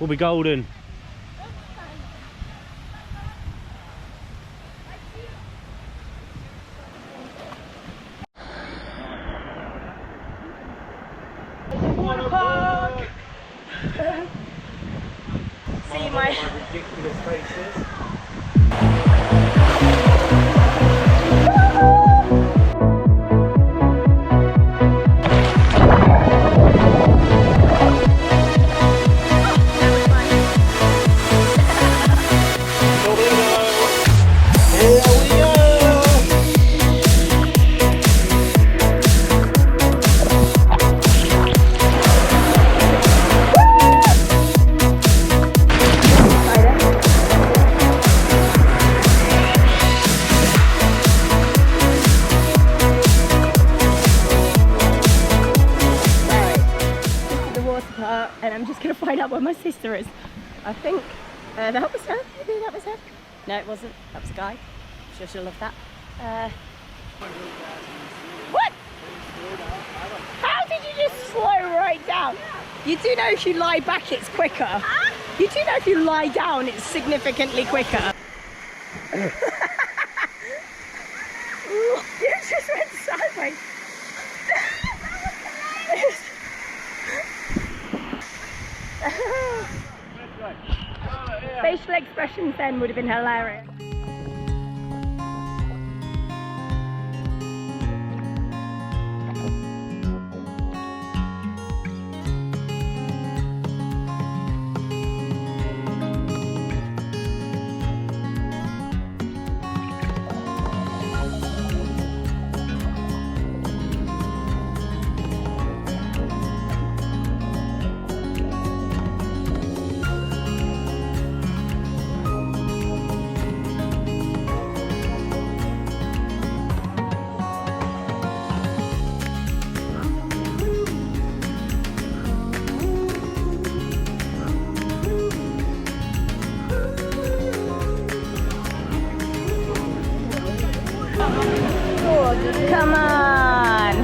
will be golden. Water park! See my ridiculous faces. and I'm just going to find out where my sister is. I think that was her. Maybe that was her. No, it wasn't. That was a guy. I'm sure she'll love that. What? How did you just slow right down? You do know if you lie back it's quicker. You do know if you lie down it's significantly quicker. You just went sideways. Facial expressions then would have been hilarious. Come on!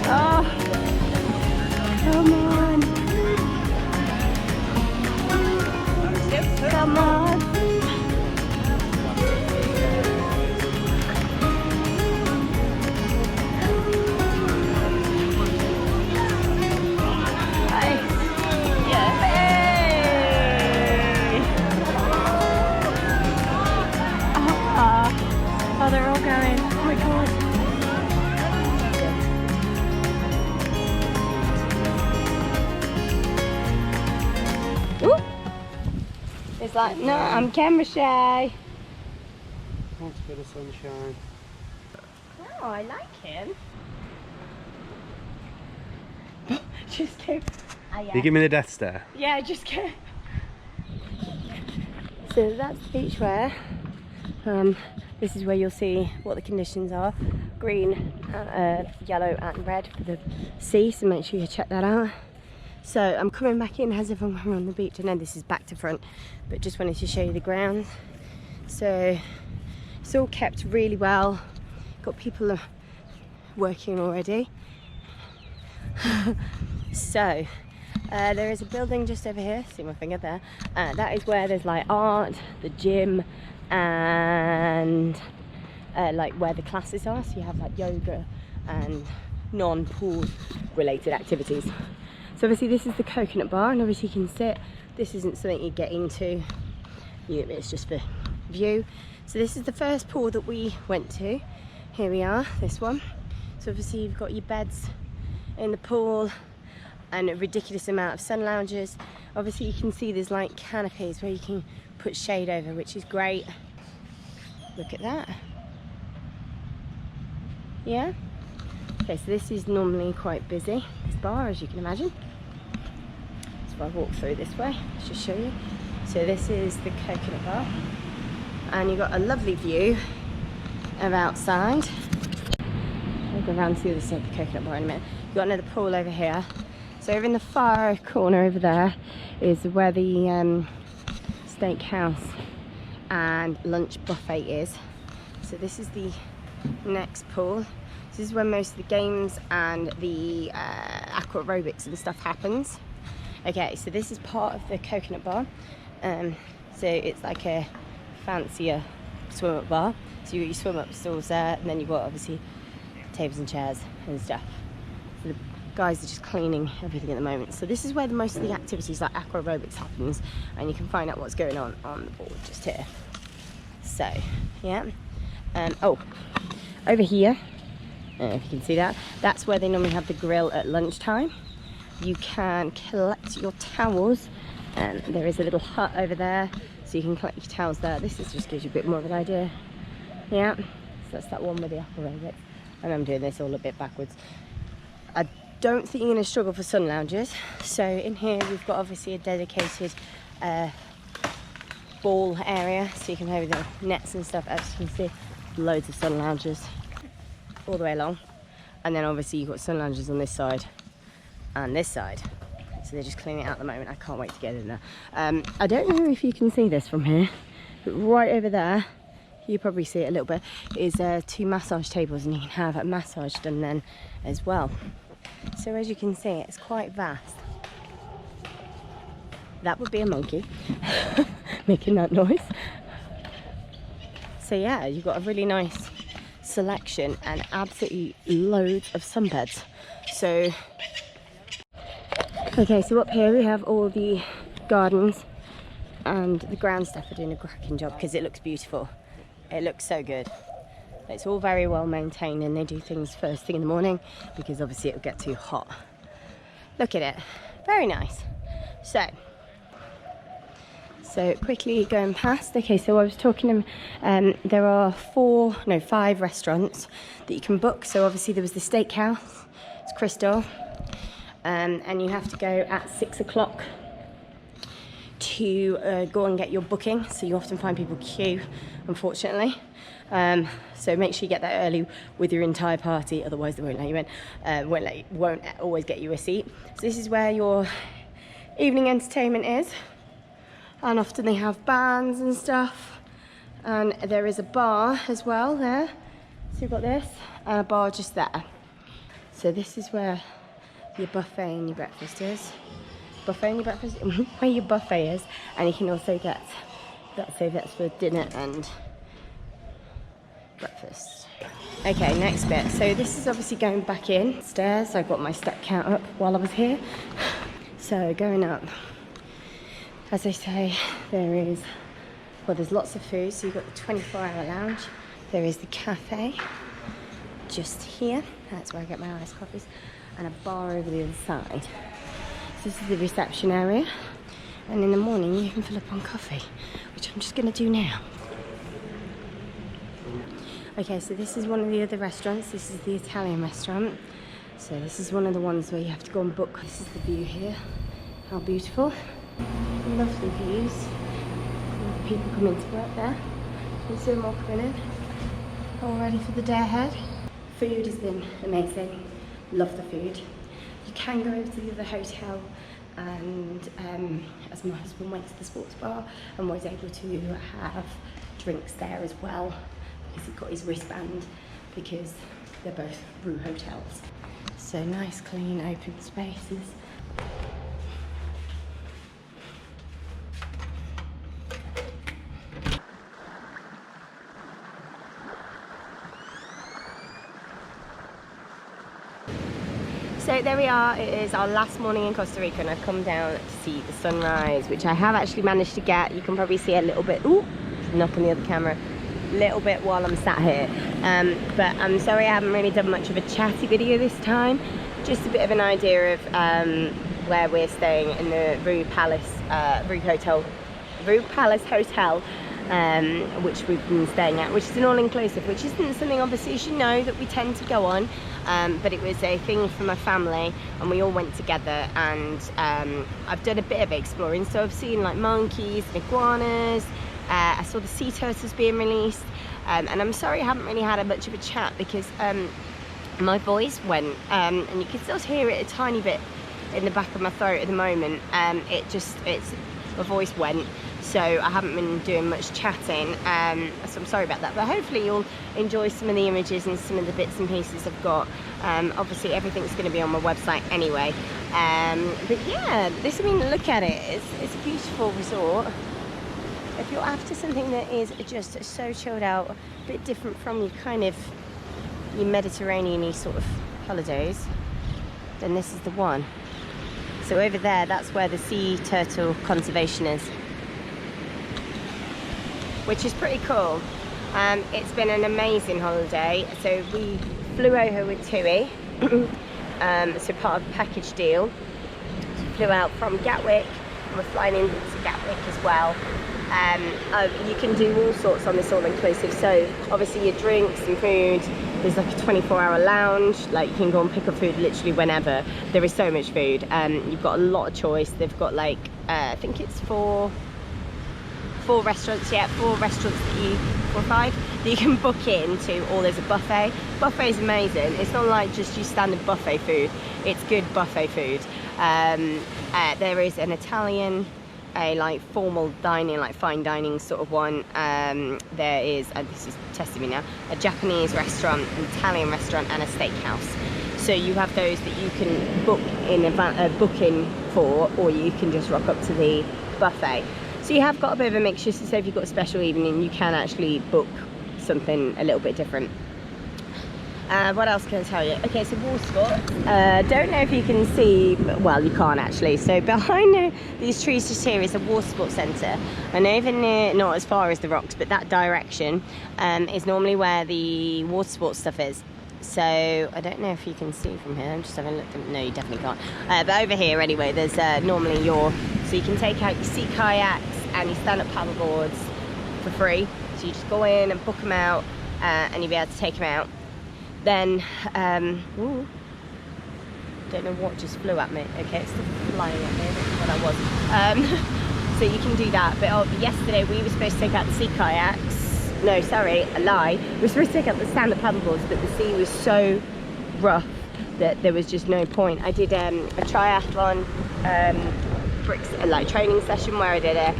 Oh, come on! Come on! Oh, they're all going. Oh my god. Ooh. It's like, no, I'm camera shy. Wants a bit of sunshine. Oh, I like him. Just go. Oh, yeah. You give me the death stare. Yeah, just go. So that's the beach wear. This is where you'll see what the conditions are. Green, yellow and red for the sea, so make sure you check that out. So I'm coming back in as if I'm on the beach. I know this is back to front, but just wanted to show you the grounds. So it's all kept really well. Got people working already. So there is a building just over here, see my finger there. That is where there's like art, the gym, and like where the classes are. So you have like yoga and non-pool related activities. So obviously this is the coconut bar, and obviously you can sit. This isn't something you get into, it's just for view. So this is the first pool that we went to. Here we are, this one. So obviously you've got your beds in the pool and a ridiculous amount of sun lounges. Obviously you can see there's like canopies where you can put shade over, which is great. Look at that. Yeah. Okay, so this is normally quite busy, this bar, as you can imagine. So I'll walk through this way, let's just show you. So this is the coconut bar, and you've got a lovely view of outside. I'll go around to the other side of the coconut bar in a minute. You've got another pool over here. So over in the far corner over there is where the steakhouse and lunch buffet is. So this is the next pool. This is where most of the games and the aqua aerobics and stuff happens. Okay, so this is part of the coconut bar. So it's like a fancier swim up bar. So you got your swim up stalls there, and then you've got obviously tables and chairs and stuff. So the guys are just cleaning everything at the moment. So this is where most of the activities like aqua aerobics happens, and you can find out what's going on the board just here. So yeah, oh, over here, if you can see that, that's where they normally have the grill at lunchtime. You can collect your towels, and there is a little hut over there, so you can collect your towels there. This just gives you a bit more of an idea. Yeah, so that's that one with the aqua aerobics. And I'm doing this all a bit backwards. I don't think you're going to struggle for sun loungers. So in here we've got obviously a dedicated ball area, so you can play with the nets and stuff. As you can see, loads of sun loungers all the way along. And then obviously you've got sun loungers on this side and this side. So they're just cleaning it out at the moment. I can't wait to get in there. I don't know if you can see this from here, but right over there, you probably see it a little bit, is 2 massage tables, and you can have a massage done then as well. So as you can see, it's quite vast. That would be a monkey making that noise. So yeah, you've got a really nice selection and absolutely loads of sunbeds. So okay, so up here we have all the gardens, and the ground staff are doing a cracking job because it looks beautiful. It looks so good. It's all very well maintained, and they do things first thing in the morning because obviously it'll get too hot. Look at it, very nice. So quickly going past, okay, so I was talking, there are 5 restaurants that you can book. So obviously there was the steakhouse, it's Crystal, and you have to go at 6 o'clock to go and get your booking. So you often find people queue, unfortunately. So make sure you get there early with your entire party, otherwise they won't let you in. Won't always get you a seat. So this is where your evening entertainment is, and often they have bands and stuff, and there is a bar as well there. So you've got this and a bar just there. So this is where your buffet and your breakfast is. Where your buffet is, and you can also get that's for dinner and breakfast. Okay, next bit. So this is obviously going back in stairs. I got my step count up while I was here. So going up, as I say, there's lots of food. So you've got the 24-hour lounge. There is the cafe just here. That's where I get my iced coffees, and a bar over the other side. So this is the reception area, and in the morning you can fill up on coffee, which I'm just going to do now. Okay, so this is one of the other restaurants. This is the Italian restaurant. So this is one of the ones where you have to go and book. This is the view here. How beautiful. Lovely views. People coming to work there. You can see them all coming in. All ready for the day ahead. Food has been amazing. Love the food. You can go over to the other hotel, and as my husband went to the sports bar and was able to have drinks there as well, because he got his wristband, because they're both Rue hotels. So nice, clean, open spaces. So there we are, it is our last morning in Costa Rica, and I've come down to see the sunrise, which I have actually managed to get. You can probably see a little bit, ooh, knocking the other camera, little bit while I'm sat here. But I'm sorry I haven't really done much of a chatty video this time. Just a bit of an idea of where we're staying in the Rui Palace Hotel, which we've been staying at, which is an all-inclusive, which isn't something obviously you should know that we tend to go on, but it was a thing for my family, and we all went together, and I've done a bit of exploring. So I've seen like monkeys and iguanas. I saw the sea turtles being released, and I'm sorry I haven't really had much of a chat because my voice went, and you can still hear it a tiny bit in the back of my throat at the moment. My voice went, so I haven't been doing much chatting, so I'm sorry about that, but hopefully you'll enjoy some of the images and some of the bits and pieces I've got. Obviously everything's going to be on my website anyway, But yeah, this, I mean, look at it. It's a beautiful resort. If you're after something that is just so chilled out, a bit different from your kind of your Mediterranean-y sort of holidays, then this is the one. So over there, that's where the sea turtle conservation is, which is pretty cool. It's been an amazing holiday. So we flew over with TUI, so part of a package deal. So we flew out from Gatwick, and we're flying into Gatwick as well. You can do all sorts on this all-inclusive, so obviously your drinks and food, there's like a 24-hour lounge, like you can go and pick up food literally whenever. There is so much food. You've got a lot of choice. They've got like, I think it's four restaurants, yeah, 4 restaurants that you, 4 or 5, that you can book into, or there's a buffet. Buffet is amazing. It's not like just your standard buffet food, it's good buffet food. There is an Italian, a like formal dining, like fine dining sort of one. There is, and this is testing me now, a Japanese restaurant, an Italian restaurant, and a steakhouse. So you have those that you can book in booking for, or you can just rock up to the buffet. So you have got a bit of a mixture, so say if you've got a special evening, you can actually book something a little bit different. What else can I tell you? Okay, so water sports. Don't know if you can see, well, you can't actually. So behind these trees just here is a water sports centre. And over near, not as far as the rocks, but that direction is normally where the water sports stuff is. So I don't know if you can see from here. I'm just having a look. No, you definitely can't. But over here anyway, there's normally so you can take out your sea kayaks and your stand-up paddle boards for free. So you just go in and book them out, and you'll be able to take them out. Then, ooh, don't know what just flew at me. Okay, it's still flying at me. I don't know what that was. So you can do that. But yesterday we were supposed to take out the sea kayaks. No, sorry, a lie. We were supposed to take out the stand-up paddle boards, but the sea was so rough that there was just no point. I did a triathlon like training session where I did a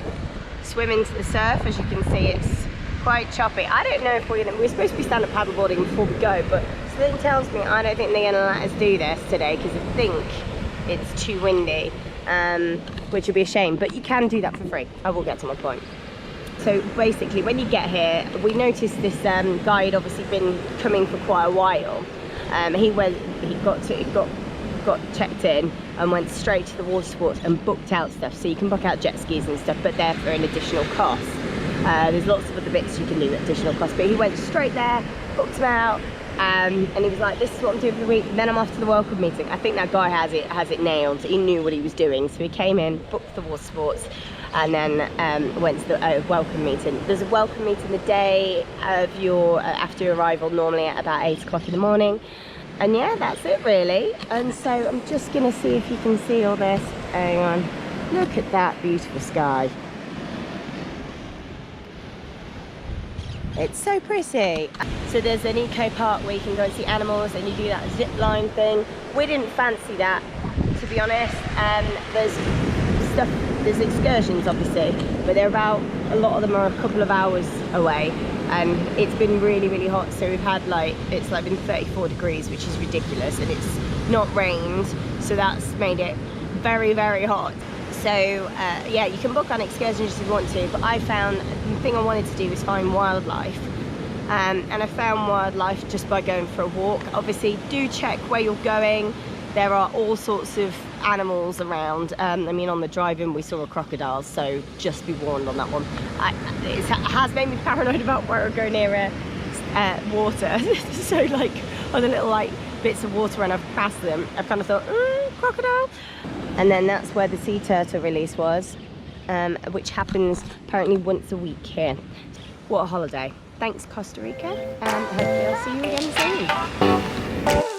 swim into the surf. As you can see, it's quite choppy. I don't know if we're supposed to be stand-up paddleboarding before we go, but something tells me I don't think they're going to let us do this today because I think it's too windy, which would be a shame. But you can do that for free. I will get to my point. So basically, when you get here, we noticed this guy had obviously been coming for quite a while. He got checked in and went straight to the water sports and booked out stuff. So you can book out jet skis and stuff, but they're for an additional cost. There's lots of other bits you can do at additional cost, but he went straight there, booked them out, and he was like, this is what I'm doing for the week, and then I'm off to the welcome meeting. I think that guy has it nailed. He knew what he was doing, so he came in, booked the water sports, and then went to the welcome meeting. There's a welcome meeting the day of your after your arrival, normally at about 8 o'clock in the morning. And yeah, that's it really. And so I'm just gonna see if you can see all this. Hang on, look at that beautiful sky. It's so pretty. So there's an eco park where you can go and see animals, and you do that zip line thing. We didn't fancy that, to be honest. There's excursions obviously, but they're about, a lot of them are a couple of hours away, and it's been really, really hot. So we've had it's been 34 degrees, which is ridiculous, and it's not rained, so that's made it very, very hot. So yeah, you can book on excursions if you want to, but I found the thing I wanted to do was find wildlife, and I found wildlife just by going for a walk. Obviously, do check where you're going. There are all sorts of animals around. I mean, on the drive-in we saw a crocodile, so just be warned on that one. It has made me paranoid about where I go near water. So like on the little bits of water when I've passed them, I've kind of thought, crocodile. And then that's where the sea turtle release was, which happens apparently once a week here. What a holiday. Thanks, Costa Rica, and hopefully I'll see you again soon.